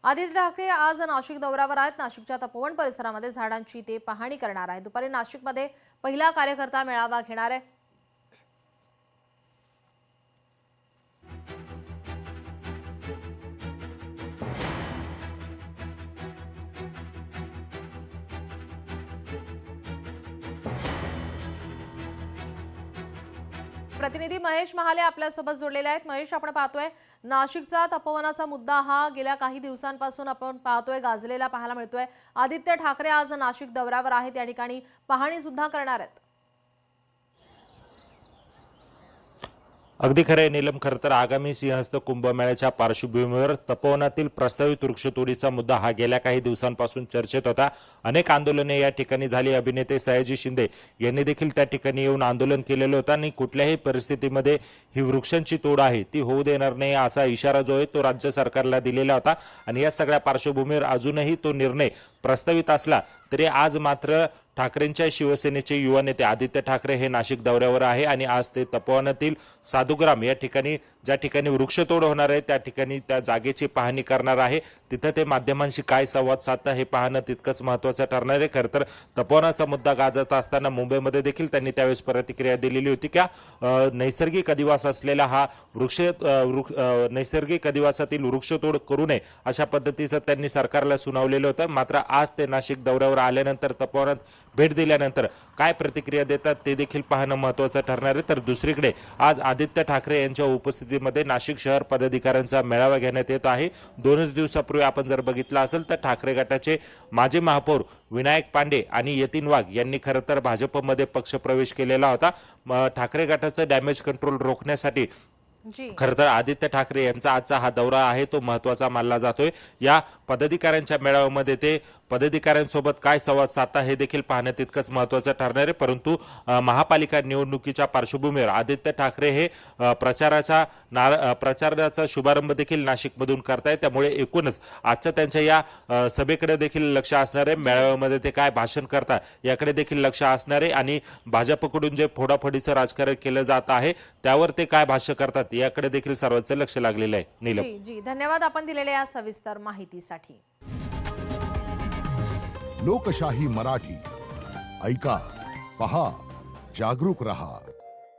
आदित्य ठाकरे आज नाशिक दौऱ्यावर आहेत। नाशिकच्या तपोवन परिसरामध्ये झाडांची ते पाहणी करणार आहे। दुपारी नाशिकमध्ये पहिला कार्यकर्ता मेळावा घेणार आहे। प्रतिनिधी महेश महाले आपल्यासोबत जोडलेले आहेत। महेश, आपण पाहतोय नाशिकचा तपोवनाचा मुद्दा हा गेल्या काही दिवसांपासून आपण पाहतोय गाजलेला पाहायला मिळतोय। आदित्य ठाकरे आज नाशिक दौऱ्यावर आहेत, या ठिकाणी पाहणी सुद्धा करणार आहेत। अगदी खरं आहे नीलम। खरं तर आगामी सिंहस्थ कुंभमेळ्याच्या पार्श्वभूमीवर तपोवनातील प्रस्तावित वृक्षतोडीचा मुद्दा हा गेल्या काही दिवसांपासून चर्चेत होता। अनेक आंदोलने या ठिकाणी झाली। अभिनेते सयाजी शिंदे यांनी देखील त्या ठिकाणी येऊन आंदोलन केलेलं होतं आणि कुठल्याही परिस्थितीमध्ये ही वृक्षांची तोड आहे ती होऊ देणार नाही असा इशारा जो आहे तो राज्य सरकारला दिलेला होता। आणि या सगळ्या पार्श्वभूमीवर अजूनही तो निर्णय प्रस्तावित असला तरी आज मात्र ठाकरेंच्या शिवसेनेचे युवा नेते आदित्य ठाकरे हे नाशिक दौऱ्यावर आहे आणि आज ते तपोवनातील साधुग्राम या ठिकाणी ज्या ठिकाणी वृक्षतोड होणार आहे त्या ठिकाणी त्या जागेची पाहणी करणार आहे। तिथं ते माध्यमांशी काय संवाद साधता हे पाहणं तितकंच महत्त्वाचं ठरणार आहे। खरं तर तपोवनाचा मुद्दा गाजत असताना मुंबईमध्ये देखील त्यांनी त्यावेळेस प्रतिक्रिया दिलेली होती की नैसर्गिक अधिवास असलेला हा नैसर्गिक अधिवासातील वृक्षतोड करू नये अशा पद्धतीचं त्यांनी सरकारला सुनावलेलं होतं। मात्र आज ते नाशिक दौऱ्यावर आल्यानंतर तपोवनात भेट दिल्यानंतर काय प्रतिक्रिया देतात ते देखील पाहणं महत्त्वाचं ठरणार आहे। तर दुसरीकडे आज आदित्य ठाकरे यांच्या उपस्थितीमध्ये नाशिक शहर पदाधिकाऱ्यांचा मेळावा घेण्यात येत आहे। 2 दिवसापूर्वी आपण जर बघितलं असेल तर ठाकरे गटाचे माजी महापौर विनायक पांडे आणि यतीन वाघ यांनी खरं तर भाजपमध्ये पक्षप्रवेश केलेला होता। ठाकरे गटाचं डॅमेज कंट्रोल रोखण्यासाठी खरं तर आदित्य ठाकरे यांचा आजचा हा दौरा आहे तो महत्त्वाचा मानला जातोय। या पदाधिकाऱ्यांच्या मेळाव्यामध्ये ते पदाधिकाऱ्यांसोबत काय संवाद साधता हे देखील पाहणं तितकंच महत्त्वाचं ठरणार आहे। परंतु महापालिका निवडणुकीच्या पार्श्वभूमीवर आदित्य ठाकरे हे प्रचाराचा शुभारंभ देखील नाशिकमधून करतायत। त्यामुळे एकूणच आजच्या त्यांच्या या सभेकडे देखील लक्ष असणार आहे। मेळाव्यामध्ये ते काय भाषण करतात याकडे देखील लक्ष असणार आहे आणि भाजपकडून जे फोडाफोडीचं राजकारण केलं जात आहे त्यावर ते काय भाष्य करतात याकडे देखील सर्वांचं लक्ष लागलेलं आहे। नीलम जी धन्यवाद आपण दिलेल्या या सविस्तर माहितीसाठी। लोकशाही मराठी ऐका, पहा, जागरूक रहा।